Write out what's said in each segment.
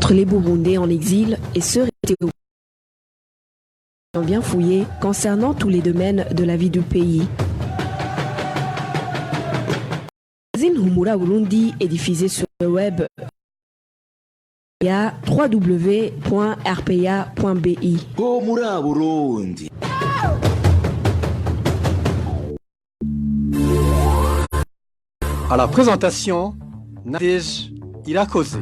entre les Burundais en exil et ceux restés bien fouillés concernant tous les domaines de la vie du pays. Le magazine Humura Burundi est diffusé sur le web à www.rpa.bi. Humura Burundi. À la présentation, Nadej Irakoze.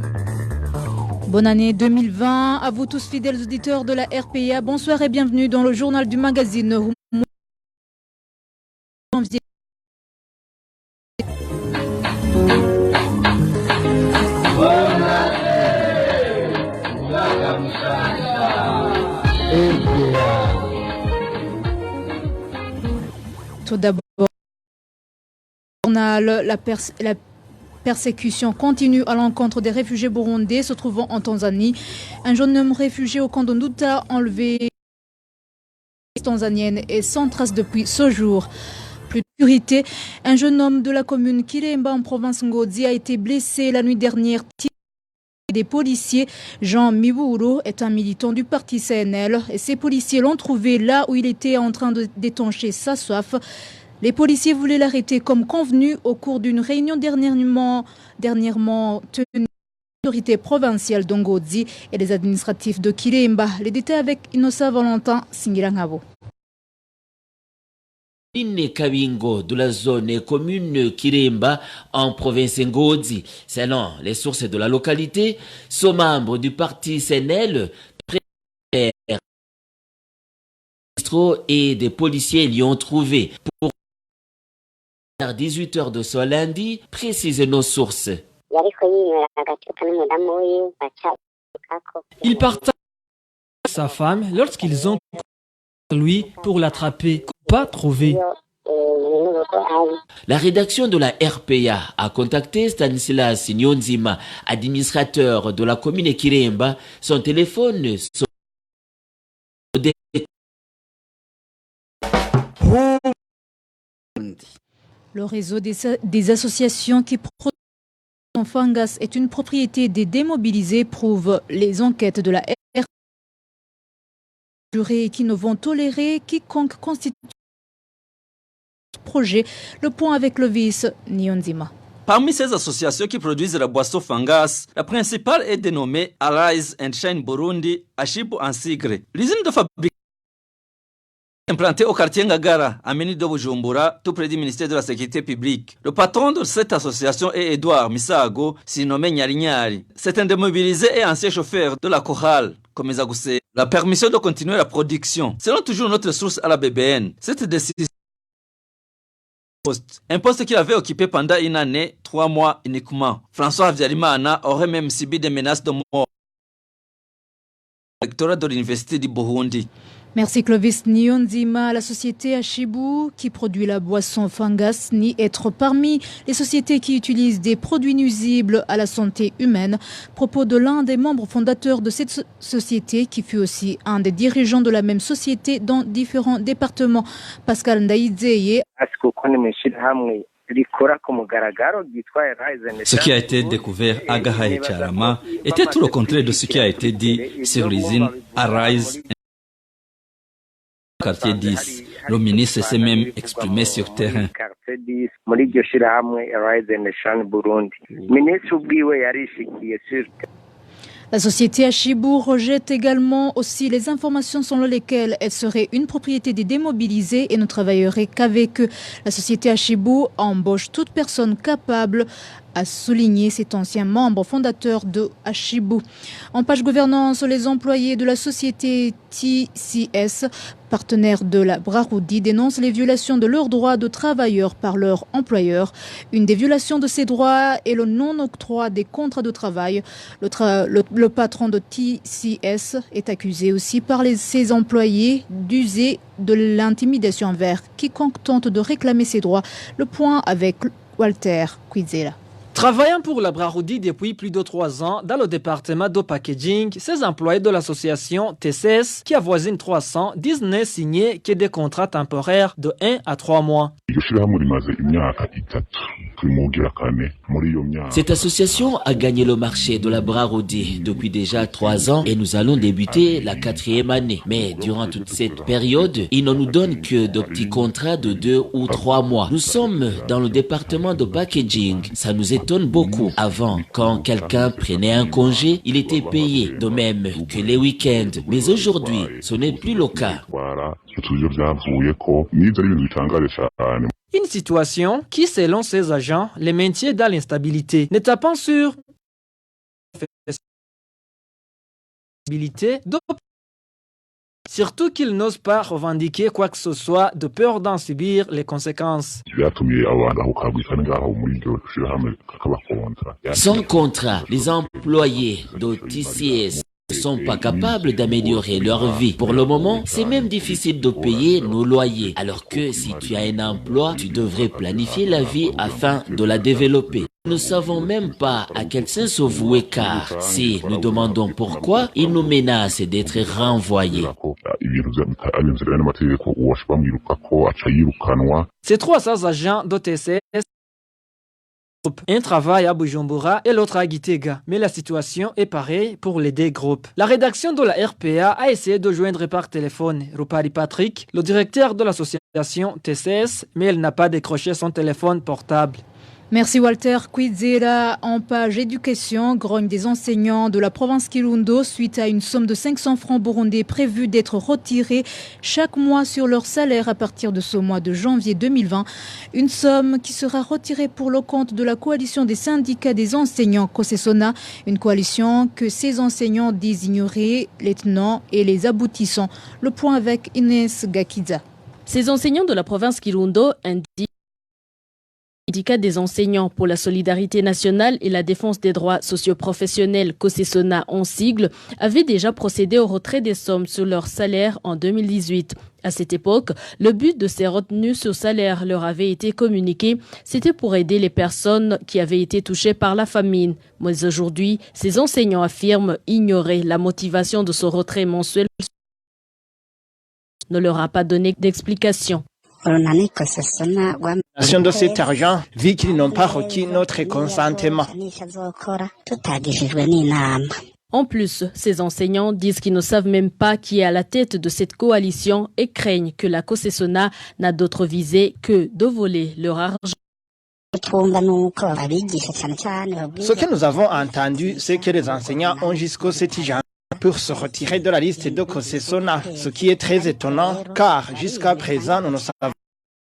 Bonne année 2020 à vous tous fidèles auditeurs de la RPA. Bonsoir et bienvenue dans le journal du magazine janvier. Tout d'abord, la persécution continue à l'encontre des réfugiés burundais se trouvant en Tanzanie. Un jeune homme réfugié au camp de Nduta enlevé tanzanienne est sans trace depuis ce jour. Plus de sécurité, un jeune homme de la commune Kiremba en province Ngozi a été blessé la nuit dernière. Des policiers, Jean Miburu est un militant du parti CNL et ces policiers l'ont trouvé là où il était en train d'étancher sa soif. Les policiers voulaient l'arrêter comme convenu au cours d'une réunion dernièrement tenue l'autorité provinciale d'Ongozi et les administratifs de Kiremba. Les détails avec Innocent Valentin Singirangabo. Ine Kabingo de la zone commune Kiremba en province Ngozi. Selon les sources de la localité, ce membre du parti CNL et des policiers l'y ont trouvé pour 18h de ce lundi, précisent nos sources. Il partage sa femme lorsqu'ils ont lui pour l'attraper, pas trouvé. La rédaction de la RPA a contacté Stanislas Nyonzima, administrateur de la commune Kiremba. Son téléphone Le réseau des associations qui protègent les Fangas est une propriété des démobilisés, prouvent les enquêtes de la RPA qui ne vont tolérer quiconque constitue projet. Le point avec le vice Nyonzima. Parmi ces associations qui produisent la boisson Fangas, la principale est dénommée Arise and Shine Burundi, Ashibu en sigre. L'usine de fabrication implantée au quartier Ngagara, à Meni de Bujumbura, tout près du ministère de la Sécurité publique. Le patron de cette association est Edouard Misago, surnommé Nyari Nyari. C'est un démobilisé et ancien chauffeur de la chorale, comme Ezaguse. La permission de continuer la production. Selon toujours notre source à la BBN, cette décision un poste qu'il avait occupé pendant une année, 3 mois uniquement. François Havyarimana aurait même subi des menaces de mort. Rectorat de l'université du Burundi. Merci Clovis Nyonzima. La société Ashibu qui produit la boisson Fangas nie être parmi les sociétés qui utilisent des produits nuisibles à la santé humaine. Propos de l'un des membres fondateurs de cette société qui fut aussi un des dirigeants de la même société dans différents départements. Pascal Ndaizeye. Ce qui a été découvert à Gahae Charama était tout le contraire de ce qui a été dit sur l'usine Arise quartier 10. Le ministre s'est même exprimé sur terrain. La société Ashibu rejette également aussi les informations selon lesquelles elle serait une propriété des démobilisés et ne travaillerait qu'avec eux. La société Ashibu embauche toute personne capable, a souligné cet ancien membre fondateur de Ashibu. En page gouvernance, les employés de la société TCS, partenaire de la Braroudi, dénoncent les violations de leurs droits de travailleurs par leur employeur. Une des violations de ces droits est le non-octroi des contrats de travail. Le patron de TCS est accusé aussi par ses employés d'user de l'intimidation envers quiconque tente de réclamer ses droits. Le point avec Walter Quizela. Travaillant pour la Braroudi depuis plus de 3 ans dans le département de packaging, ces employés de l'association TCS, qui avoisine 300, disent ne signer que des contrats temporaires de 1 à 3 mois. Cette association a gagné le marché de la Brarodi depuis déjà 3 ans et nous allons débuter la 4e année. Mais durant toute cette période, ils ne nous donnent que de petits contrats de 2 ou 3 mois. Nous sommes dans le département de packaging. Ça nous étonne beaucoup. Avant, quand quelqu'un prenait un congé, il était payé, de même que les week-ends. Mais aujourd'hui, ce n'est plus le cas. Une situation qui, selon ces agents, les maintient dans l'instabilité. Ne tapant sur surtout qu'ils n'osent pas revendiquer quoi que ce soit de peur d'en subir les conséquences. Sans contrat, les employés de TCS ne sont pas capables d'améliorer leur vie. Pour le moment, c'est même difficile de payer nos loyers. Alors que si tu as un emploi, tu devrais planifier la vie afin de la développer. Nous ne savons même pas à quel sens se vouer car si nous demandons pourquoi, ils nous menacent d'être renvoyés. Ces 300 agents d'OTCS, un travail à Bujumbura et l'autre à Gitega. Mais la situation est pareille pour les deux groupes. La rédaction de la RPA a essayé de joindre par téléphone Rupari Patrick, le directeur de l'association TCS, mais elle n'a pas décroché son téléphone portable. Merci Walter. Kwizera en page éducation, grogne des enseignants de la province Kirundo suite à une somme de 500 francs burundais prévue d'être retirée chaque mois sur leur salaire à partir de ce mois de janvier 2020. Une somme qui sera retirée pour le compte de la coalition des syndicats des enseignants Kosesona, une coalition que ces enseignants disent ignorer les tenants et les aboutissants. Le point avec Inès Gakiza. Ces enseignants de la province Kirundo indiquent syndicat des enseignants pour la solidarité nationale et la défense des droits socioprofessionnels Kosesona en sigle avait déjà procédé au retrait des sommes sur leur salaire en 2018. À cette époque, le but de ces retenues sur salaire leur avait été communiqué. C'était pour aider les personnes qui avaient été touchées par la famine. Mais aujourd'hui, ces enseignants affirment ignorer la motivation de ce retrait mensuel. Ne leur a pas donné d'explication. De cet argent, vu qu'ils n'ont pas requis notre consentement. En plus, ces enseignants disent qu'ils ne savent même pas qui est à la tête de cette coalition et craignent que la Kosesona n'a d'autre visée que de voler leur argent. Ce que nous avons entendu, c'est que les enseignants ont jusqu'au 7 janvier pour se retirer de la liste de Kosesona, ce qui est très étonnant car jusqu'à présent nous ne savons pas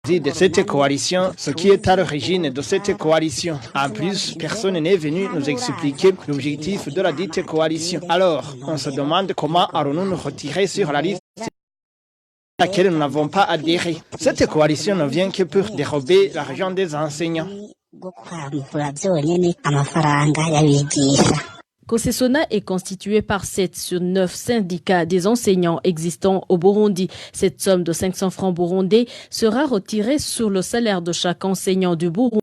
de cette coalition, ce qui est à l'origine de cette coalition. En plus, personne n'est venu nous expliquer l'objectif de la dite coalition. Alors, on se demande comment allons-nous nous retirer sur la liste à laquelle nous n'avons pas adhéré. Cette coalition ne vient que pour dérober l'argent des enseignants. Kosesona est constitué par 7 sur 9 syndicats des enseignants existants au Burundi. Cette somme de 500 francs burundais sera retirée sur le salaire de chaque enseignant du Burundi,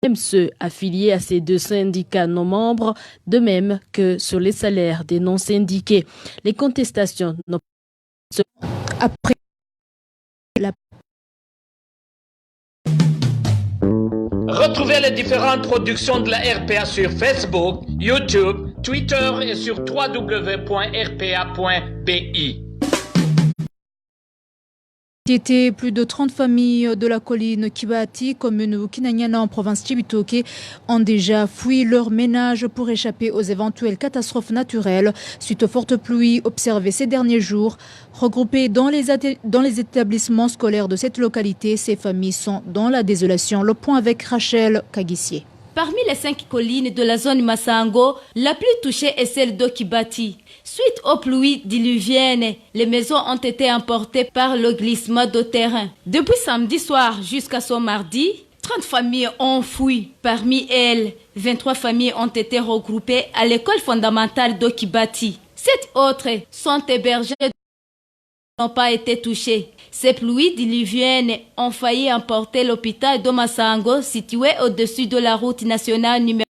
même ceux affiliés à ces 2 syndicats non-membres, de même que sur les salaires des non-syndiqués. Les contestations n'ont pas après la... Retrouvez les différentes productions de la RPA sur Facebook, YouTube, Twitter et sur www.rpa.bi. Plus de 30 familles de la colline Kibati, commune Kinanyana en province Chibitoke, ont déjà fui leur ménage pour échapper aux éventuelles catastrophes naturelles suite aux fortes pluies observées ces derniers jours. Regroupées dans les établissements scolaires de cette localité, ces familles sont dans la désolation. Le point avec Rachel Kagissier. Parmi les 5 collines de la zone Massango, la plus touchée est celle d'Okibati. Suite aux pluies diluviennes, les maisons ont été emportées par le glissement de terrain. Depuis samedi soir jusqu'à ce mardi, 30 familles ont fui. Parmi elles, 23 familles ont été regroupées à l'école fondamentale d'Okibati. 7 autres sont hébergées n'ont pas été touchées. Ces pluies diluviennes ont failli emporter l'hôpital de Massango situé au-dessus de la route nationale numéro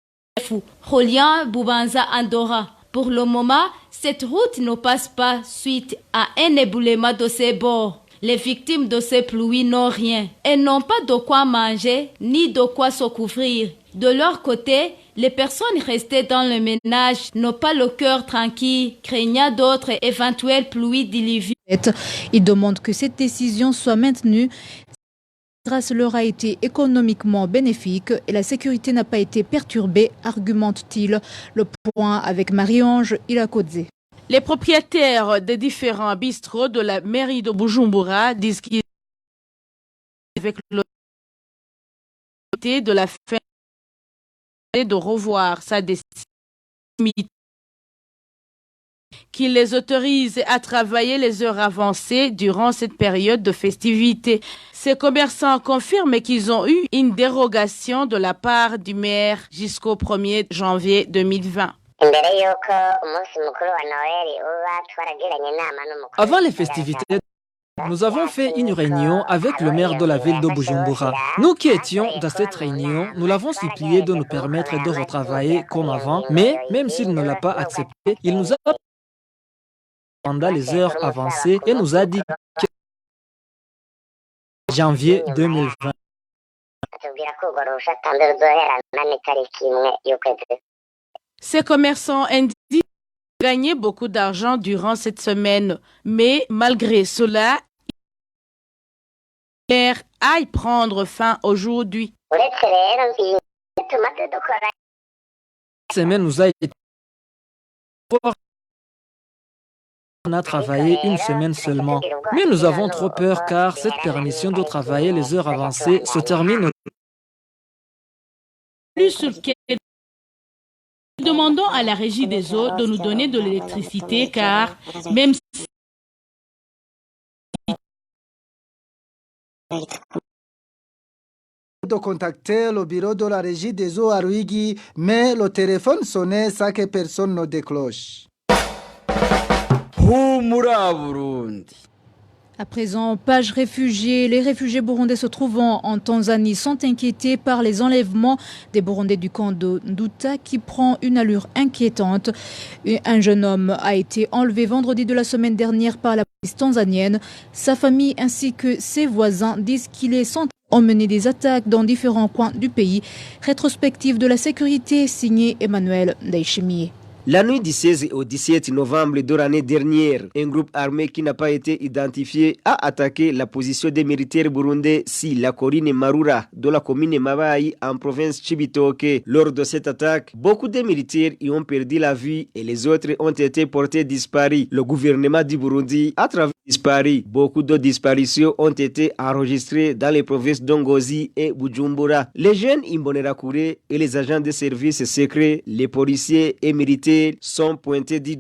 9, reliant Bubanza-Andorra. Pour le moment, cette route ne passe pas suite à un éboulement de ses bords. Les victimes de ces pluies n'ont rien. Elles n'ont pas de quoi manger ni de quoi se couvrir. De leur côté, les personnes restées dans le ménage n'ont pas le cœur tranquille, craignant d'autres éventuelles pluies diluviennes. Ils demandent que cette décision soit maintenue. Grâce leur a été économiquement bénéfique et la sécurité n'a pas été perturbée, argumente-t-il. Le point avec Marie-Ange Ilakodze. Les propriétaires des différents bistrots de la mairie de Bujumbura disent qu'ils avec l'autorité de la fin de revoir sa destinée, qui les autorise à travailler les heures avancées durant cette période de festivité. Ces commerçants confirment qu'ils ont eu une dérogation de la part du maire jusqu'au 1er janvier 2020. Avant les festivités, nous avons fait une réunion avec le maire de la ville de Bujumbura. Nous qui étions dans cette réunion, nous l'avons supplié de nous permettre de retravailler comme avant, mais même s'il ne l'a pas accepté, il nous a pendant les heures avancées et nous a dit que janvier 2020. Ces commerçants indiquent gagner beaucoup d'argent durant cette semaine, mais malgré cela, il aille prendre fin aujourd'hui. Cette semaine nous a été on a travaillé une semaine seulement, mais nous avons trop peur car cette permission de travailler les heures avancées se termine. Nous demandons à la régie des eaux de nous donner de l'électricité car même si de contacter le bureau de la régie des eaux à Ruigi, mais le téléphone sonnait sans que personne ne décroche. À présent, page réfugiés. Les réfugiés burundais se trouvant en Tanzanie sont inquiétés par les enlèvements des Burundais du camp de Nduta qui prend une allure inquiétante. Un jeune homme a été enlevé vendredi de la semaine dernière par la police tanzanienne. Sa famille ainsi que ses voisins disent qu'il est sans emmener des attaques dans différents coins du pays. Rétrospective de la sécurité signée Emmanuel Ndayishimiye. La nuit du 16 au 17 novembre de l'année dernière, un groupe armé qui n'a pas été identifié a attaqué la position des militaires burundais si la colline Marura de la commune Mabayi en province Chibitoke. Lors de cette attaque, beaucoup de militaires y ont perdu la vie et les autres ont été portés disparus. Le gouvernement du Burundi a travaillé disparus. Beaucoup de disparitions ont été enregistrées dans les provinces d'Ongozi et Bujumbura. Les jeunes Imbonerakure et les agents de services secrets, les policiers et militaires sont pointés du doigt.